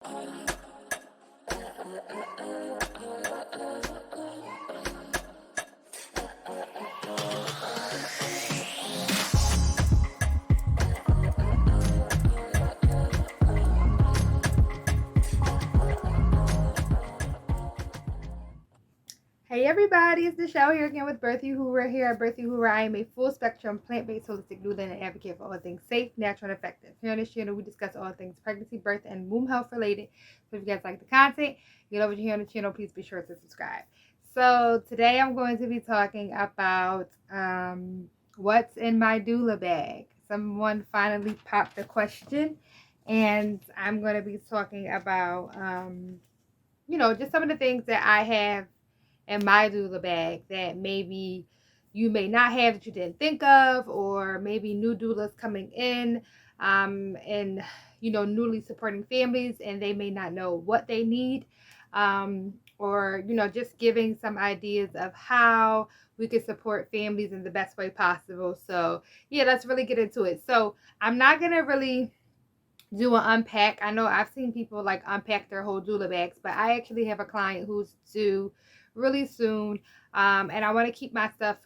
Hey everybody, it's Michelle here again with Birthy Hoover. Here at Birthy Hoover, I am a full spectrum plant-based holistic doula and advocate for all things safe, natural, and effective. Here on this channel, we discuss all things pregnancy, birth, and womb health related. So if you guys like the content, get over here on the channel. Please be sure to subscribe. So today I'm going to be talking about what's in my doula bag. Someone finally popped the question, and I'm going to be talking about just some of the things that I have in my doula bag that maybe you may not have, that you didn't think of, or maybe new doulas coming in and newly supporting families, and they may not know what they need, or just giving some ideas of how we could support families in the best way possible. So yeah, let's really get into it. So I'm not gonna really do an unpack. I know I've seen people like unpack their whole doula bags, but I actually have a client who's due really soon, and I want to keep my stuff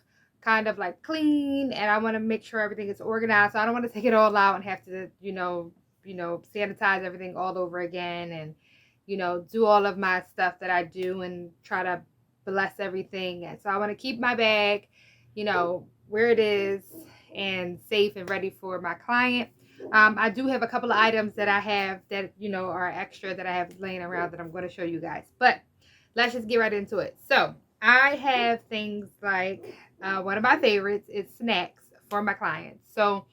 kind of like clean, and I want to make sure everything is organized. So I don't want to take it all out and have to sanitize everything all over again, and do all of my stuff that I do and try to bless everything. And so I want to keep my bag where it is and safe and ready for my client. I do have a couple of items that I have that are extra that I have laying around that I'm going to show you guys, but let's just get right into it. So I have things like one of my favorites is snacks for my clients. So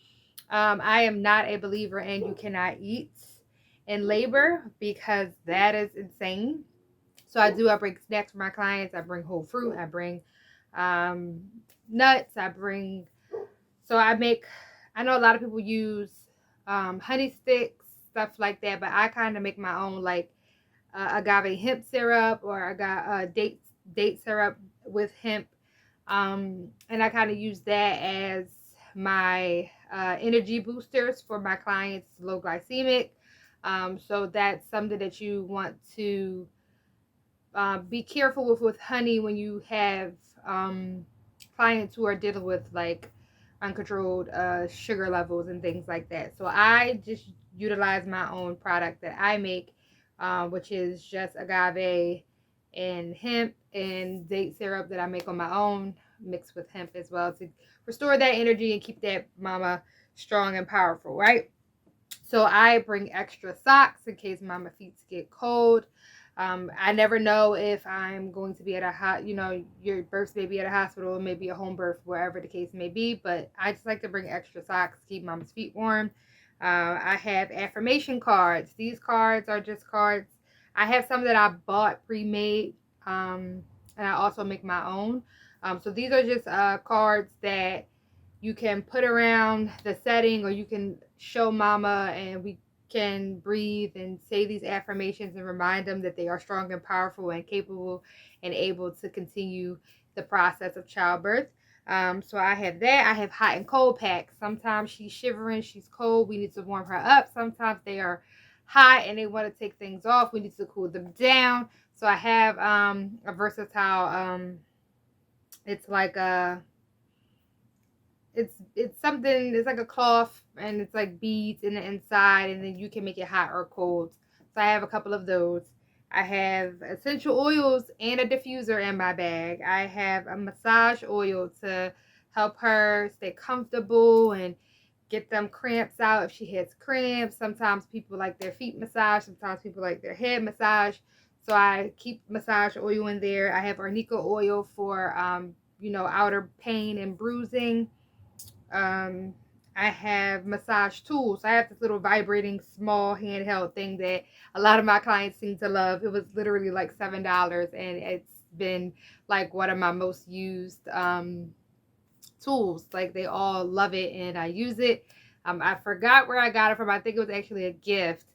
I am not a believer in you cannot eat in labor, because that is insane. So I bring snacks for my clients. I bring whole fruit. I bring nuts. I know a lot of people use honey sticks, stuff like that, but I kind of make my own, like agave hemp syrup, or date syrup with hemp, and I kind of use that as my energy boosters for my clients, low glycemic. So that's something that you want to be careful with honey when you have clients who are dealing with like uncontrolled sugar levels and things like that. So I just utilize my own product that I make, which is just agave and hemp and date syrup that I make on my own, mixed with hemp as well, to restore that energy and keep that mama strong and powerful, right? So I bring extra socks in case mama feet get cold. I never know if I'm going to be at your birth may be at a hospital, maybe a home birth, wherever the case may be. But I just like to bring extra socks to keep mama's feet warm. I have affirmation cards. These cards are just cards. I have some that I bought pre-made, and I also make my own. So these are just cards that you can put around the setting, or you can show mama, and we can breathe and say these affirmations and remind them that they are strong and powerful and capable and able to continue the process of childbirth. So I have that. I have hot and cold packs. Sometimes she's shivering, she's cold, we need to warm her up. Sometimes they are hot and they want to take things off, we need to cool them down. So I have a versatile, it's like a it's something, it's like a cloth, and it's like beads in the inside, and then you can make it hot or cold. So I have a couple of those. I have essential oils and a diffuser in my bag. I have a massage oil to help her stay comfortable and get them cramps out if she has cramps. Sometimes people like their feet massaged, sometimes people like their head massaged. So I keep massage oil in there. I have arnica oil for outer pain and bruising. I have massage tools. I have this little vibrating small handheld thing that a lot of my clients seem to love. It was literally like $7, and it's been like one of my most used tools. Like, they all love it and I use it. I forgot where I got it from. I think it was actually a gift.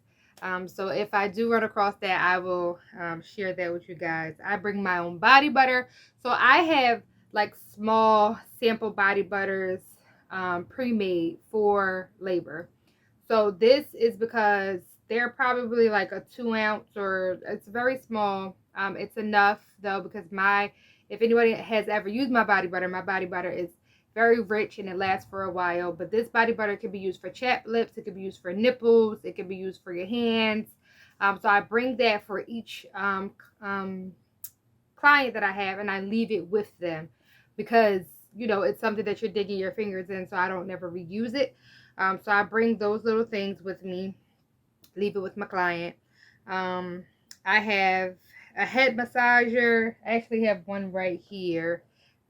So if I do run across that, I will share that with you guys. I bring my own body butter. So I have like small sample body butters pre-made for labor. So this is because they're probably like a 2 ounce, or it's very small. It's enough though, because if anybody has ever used my body butter is very rich and it lasts for a while. But this body butter can be used for chapped lips, it can be used for nipples, it can be used for your hands. So I bring that for each client that I have, and I leave it with them because it's something that you're digging your fingers in, so I don't never reuse it. So I bring those little things with me, leave it with my client. I have a head massager. I actually have one right here.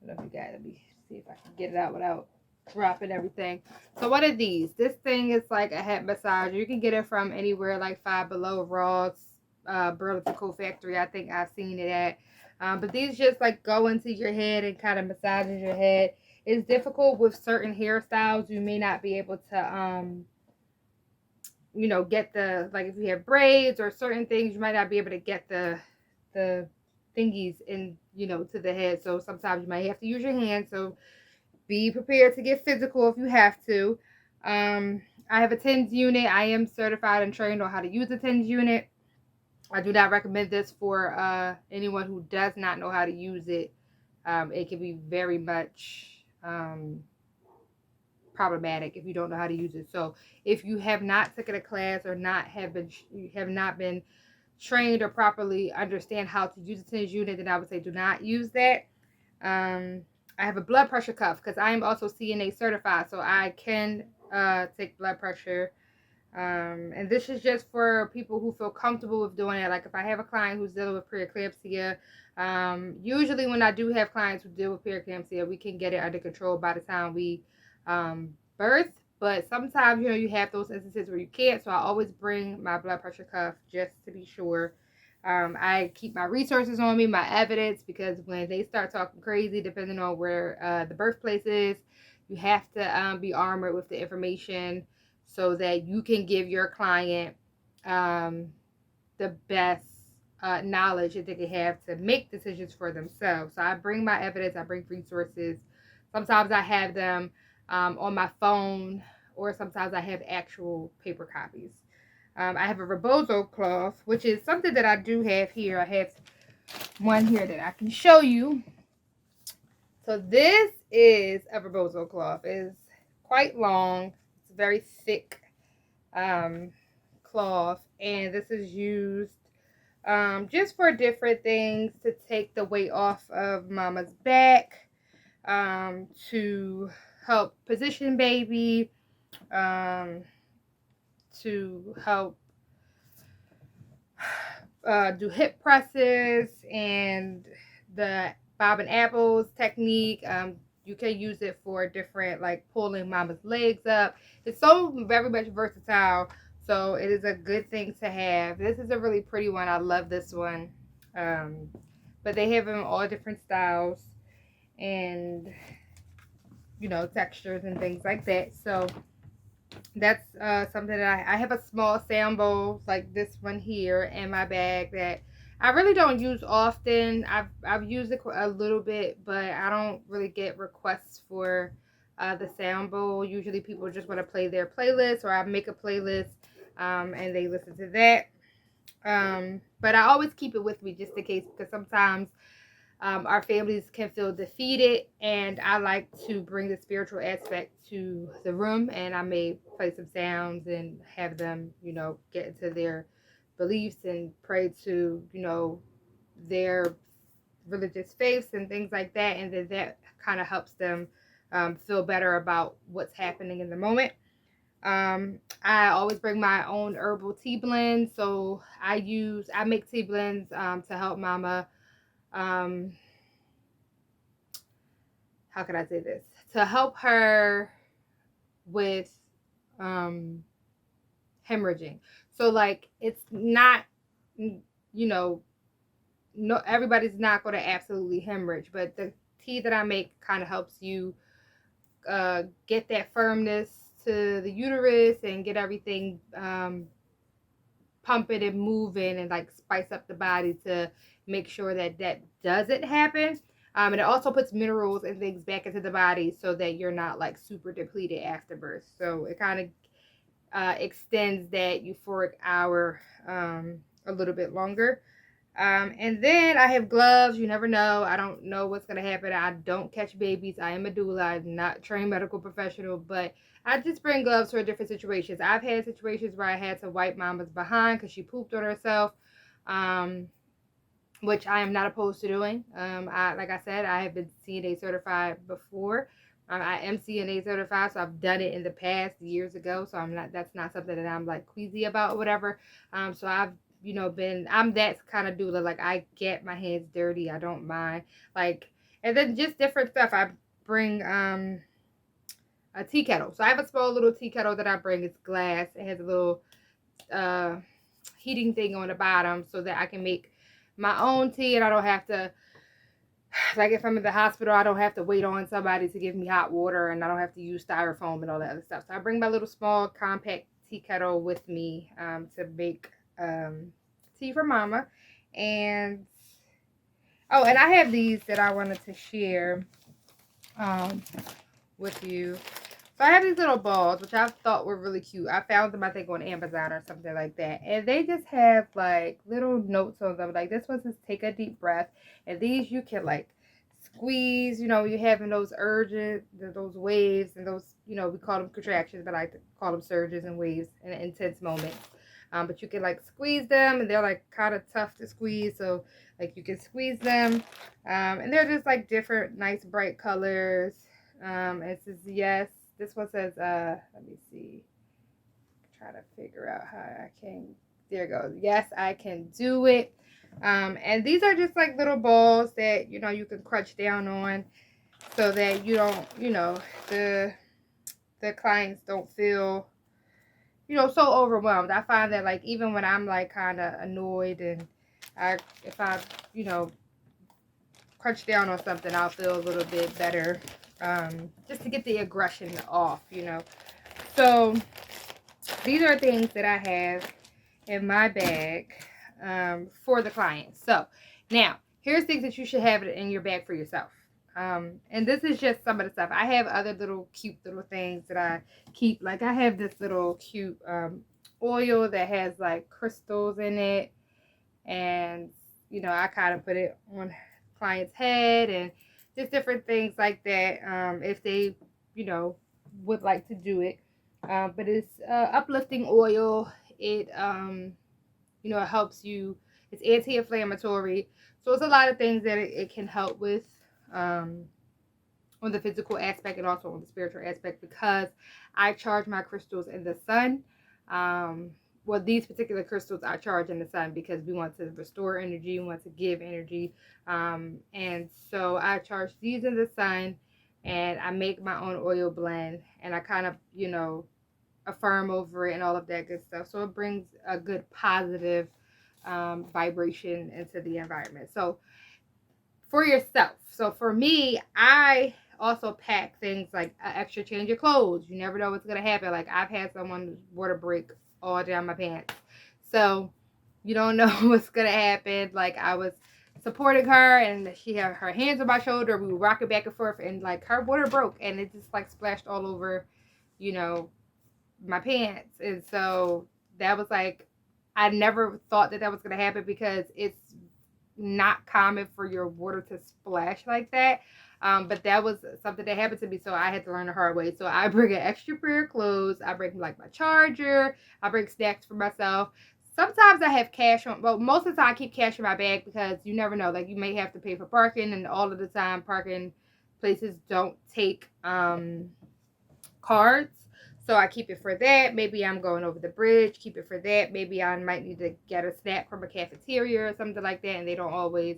I don't know if you guys, let me see if I can get it out without dropping everything. So what are these? This thing is like a head massager. You can get it from anywhere like Five Below, Ross, Burlington Coat Factory. I think I've seen it at. But these just like go into your head and kind of massages your head. It's difficult with certain hairstyles. You may not be able to get the, like if you have braids or certain things, you might not be able to get the thingies in, to the head. So sometimes you might have to use your hands. So be prepared to get physical if you have to. I have a TENS unit. I am certified and trained on how to use a TENS unit. I do not recommend this for anyone who does not know how to use it. It can be very much problematic if you don't know how to use it. So if you have not taken a class or you have not been trained or properly understand how to use a TENS unit, then I would say do not use that. I have a blood pressure cuff because I am also CNA certified, so I can take blood pressure. And this is just for people who feel comfortable with doing it. Like if I have a client who's dealing with preeclampsia, usually when I do have clients who deal with preeclampsia, we can get it under control by the time we birth. But sometimes, you have those instances where you can't. So I always bring my blood pressure cuff just to be sure. I keep my resources on me, my evidence, because when they start talking crazy, depending on where the birthplace is, you have to be armored with the information so that you can give your client the best knowledge that they can have to make decisions for themselves. So I bring my evidence, I bring resources. Sometimes I have them on my phone, or sometimes I have actual paper copies. I have a rebozo cloth, which is something that I do have here. I have one here that I can show you. So this is a rebozo cloth. It's quite long. It's a very thick cloth, and this is used just for different things, to take the weight off of mama's back, to help position baby, to help do hip presses and the bob and apples technique. You can use it for different, like pulling mama's legs up. It's so very much versatile, so it is a good thing to have. This is a really pretty one. I love this one. But they have them all different styles and textures and things like that. So that's something that I have a small sound bowl like this one here in my bag that I really don't use often. I've used it a little bit, but I don't really get requests for the sound bowl. Usually people just want to play their playlist, or I make a playlist and they listen to that. But I always keep it with me just in case, because sometimes our families can feel defeated, and I like to bring the spiritual aspect to the room, and I may play some sounds and have them, get into their beliefs and pray to, their religious faiths and things like that, and then that kind of helps them feel better about what's happening in the moment. I always bring my own herbal tea blend, so I make tea blends to help mama. How can I say this? To help her with hemorrhaging. So like, it's not, no, everybody's not going to absolutely hemorrhage, but the tea that I make kind of helps you get that firmness to the uterus and get everything pumping and moving, and like spice up the body to make sure that that doesn't happen. And it also puts minerals and things back into the body so that you're not like super depleted after birth. So it kind extends that euphoric hour a little bit longer. And then I have gloves. You never know. I don't know what's going to happen. I don't catch babies. I am a doula. I'm not a trained medical professional, but I just bring gloves for different situations. I've had situations where I had to wipe mama's behind because she pooped on herself, which I am not opposed to doing. Like I said, I have been CNA certified before. I am CNA certified, so I've done it in the past years ago. So that's not something that I'm like queasy about or whatever. So I've I'm that kind of doula. Like, I get my hands dirty. I don't mind. Like, and then just different stuff. I bring a tea kettle. So I have a small little tea kettle that I bring. It's glass. It has a little heating thing on the bottom so that I can make my own tea, and I don't have to, like, if I'm in the hospital, I don't have to wait on somebody to give me hot water, and I don't have to use styrofoam and all that other stuff. So I bring my little small compact tea kettle with me to make tea for mama. And and I have these that I wanted to share with you. So I have these little balls, which I thought were really cute. I found them, I think, on Amazon or something like that. And they just have, like, little notes on them. Like, this one says, take a deep breath. And these you can, like, squeeze. You're having those urges, those waves, and those, we call them contractions, but I like to call them surges and waves in intense moments. But you can, like, squeeze them, and they're, like, kind of tough to squeeze. So, like, you can squeeze them. And they're just, like, different, nice, bright colors. It says, yes. This one says, let me see. Try to figure out how I can. There it goes. Yes, I can do it. And these are just like little balls that, you can crunch down on so that you don't, the clients don't feel, so overwhelmed. I find that, like, even when I'm, like, kind of annoyed and if I, crunch down on something, I'll feel a little bit better. Just to get the aggression off, So these are things that I have in my bag for the clients. So now here's things that you should have in your bag for yourself. And this is just some of the stuff. I have other little cute little things that I keep. Like, I have this little cute oil that has, like, crystals in it, and I kind of put it on client's head and just different things like that, if they, would like to do it. But it's uplifting oil. It, it helps you. It's anti-inflammatory. So it's a lot of things that it can help with on the physical aspect and also on the spiritual aspect, because I charge my crystals in the sun. Well, these particular crystals I charge in the sun because we want to restore energy, we want to give energy. And so I charge these in the sun, and I make my own oil blend, and I kind of, affirm over it and all of that good stuff. So it brings a good positive vibration into the environment. So for yourself. So for me, I also pack things like an extra change of clothes. You never know what's going to happen. Like, I've had someone water break all down my pants. So you don't know what's going to happen. Like, I was supporting her, and she had her hands on my shoulder. We were rocking back and forth, and, like, her water broke, and it just, like, splashed all over, my pants. And so that was, like, I never thought that was going to happen, because it's not common for your water to splash like that. But that was something that happened to me, so I had to learn the hard way. So I bring an extra pair of clothes. I bring, like, my charger. I bring snacks for myself. Sometimes I have cash on. Well, most of the time I keep cash in my bag, because you never know. Like, you may have to pay for parking, and all of the time parking places don't take cards. So I keep it for that. Maybe I'm going over the bridge. Keep it for that. Maybe I might need to get a snack from a cafeteria or something like that, and they don't always,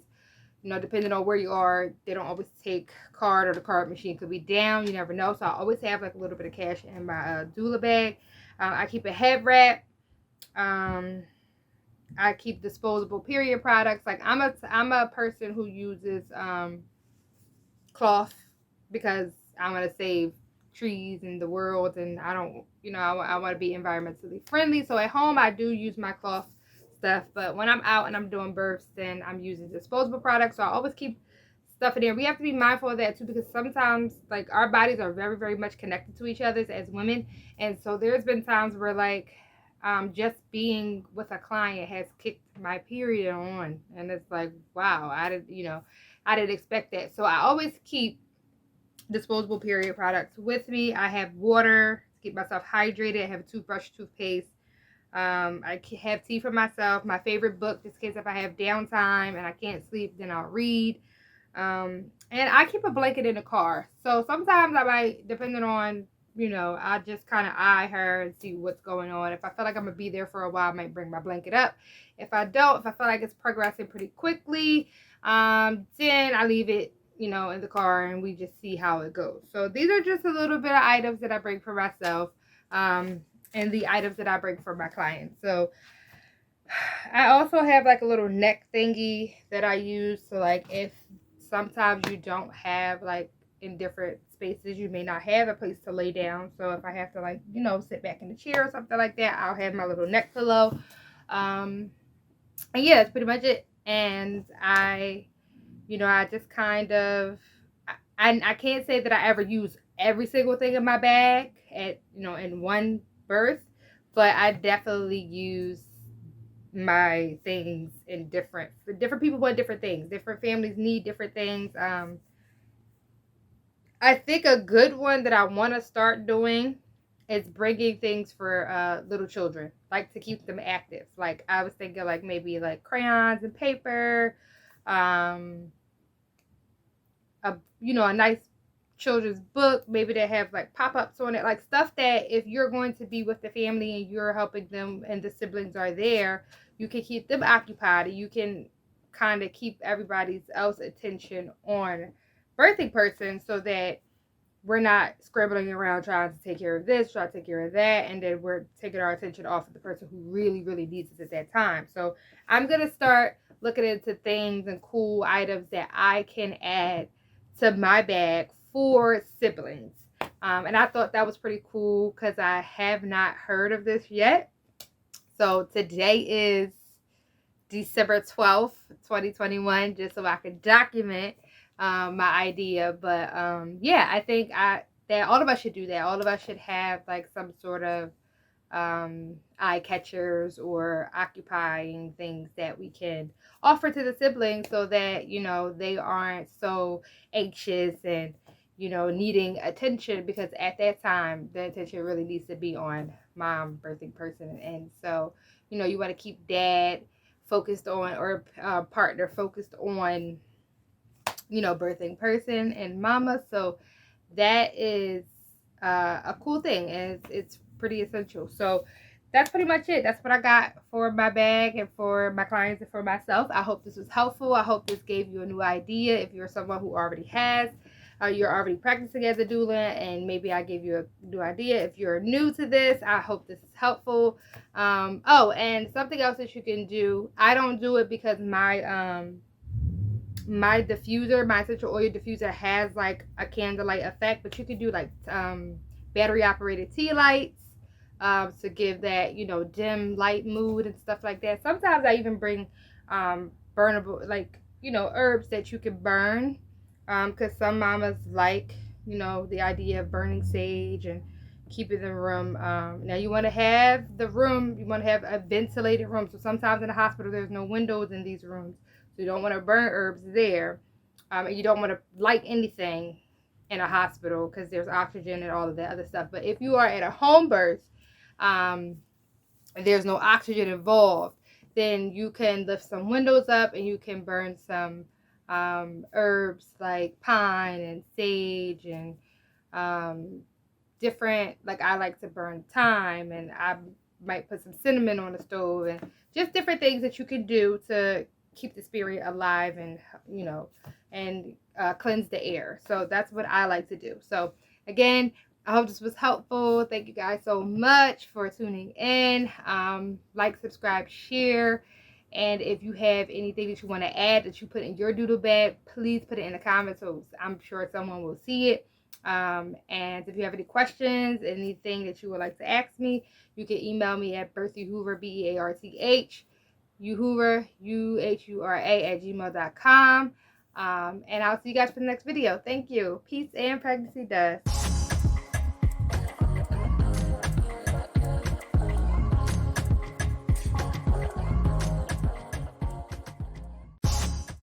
depending on where you are, they don't always take card, or the card machine could be down. You never know. So I always have, like, a little bit of cash in my doula bag. I keep a head wrap. I keep disposable period products. Like, I'm a person who uses cloth, because I want to save trees and the world, and I don't, I want to be environmentally friendly. So at home I do use my cloth stuff, but when I'm out and I'm doing births, then I'm using disposable products. So I always keep stuff in there. We have to be mindful of that too, because sometimes like our bodies are very, very much connected to each other as women. And so there's been times where like just being with a client has kicked my period on, and it's like, wow, I didn't expect that. So I always keep disposable period products with me. I have water to keep myself hydrated. I have a toothbrush, toothpaste. I have tea for myself. My favorite book, just in case if I have downtime and I can't sleep, then I'll read. And I keep a blanket in the car. So sometimes I might, depending on, I just kind of eye her and see what's going on. If I feel like I'm going to be there for a while, I might bring my blanket up. If I don't, if I feel like it's progressing pretty quickly, then I leave it, in the car, and we just see how it goes. So these are just a little bit of items that I bring for myself, and the items that I bring for my clients. So I also have like a little neck thingy that I use. So like if sometimes you don't have, like in different spaces, you may not have a place to lay down. So if I have to like, sit back in the chair or something like that, I'll have my little neck pillow. And yeah, that's pretty much it. And I just kind of, I can't say that I ever use every single thing in my bag in one birth, but I definitely use my things in different people want different things. Different families need different things. I think a good one that I want to start doing is bringing things for little children, like to keep them active. Like I was thinking like maybe like crayons and paper, a nice children's book, maybe they have like pop-ups on it, like stuff that if you're going to be with the family and you're helping them and the siblings are there, you can keep them occupied, and you can kind of keep everybody's else attention on birthing person, so that we're not scrambling around trying to take care of this, trying to take care of that, and then we're taking our attention off of the person who really, really needs it at that time. So I'm going to start looking into things and cool items that I can add to my bag for siblings. And I thought that was pretty cool because I have not heard of this yet. So today is December 12th, 2021, just so I can document my idea. But yeah, I think that all of us should do that. All of us should have like some sort of eye catchers or occupying things that we can offer to the siblings, so that they aren't so anxious and needing attention, because at that time the attention really needs to be on mom, birthing person. And so you want to keep dad focused on, or partner focused on birthing person and mama. So that is a cool thing, and it's pretty essential. So that's pretty much it. That's what I got for my bag and for my clients and for myself. I hope this was helpful. I hope this gave you a new idea. If you're someone who already has, you're already practicing as a doula, and maybe I gave you a new idea. If you're new to this, I hope this is helpful. Oh, and something else that you can do. I don't do it because my diffuser, my essential oil diffuser, has like a candlelight effect, but you could do like battery operated tea lights to give that dim light mood and stuff like that. Sometimes I even bring burnable, like herbs that you can burn, because some mamas like the idea of burning sage and keeping the room. Now you want to have a ventilated room. So sometimes in the hospital there's no windows in these rooms, so you don't want to burn herbs there, and you don't want to light anything in a hospital because there's oxygen and all of that other stuff. But if you are at a home birth, there's no oxygen involved, then you can lift some windows up and you can burn some herbs like pine and sage and different, like I like to burn thyme, and I might put some cinnamon on the stove, and just different things that you can do to keep the spirit alive and and cleanse the air. So that's what I like to do. So again, I hope this was helpful. Thank you guys so much for tuning in. Like, subscribe, share. And if you have anything that you want to add that you put in your doodle bag, please put it in the comments, so I'm sure someone will see it. And if you have any questions, anything that you would like to ask me, you can email me at BearthyHoover, BEARTH, UHURA, UHURA @gmail.com. And I'll see you guys for the next video. Thank you. Peace and pregnancy dust.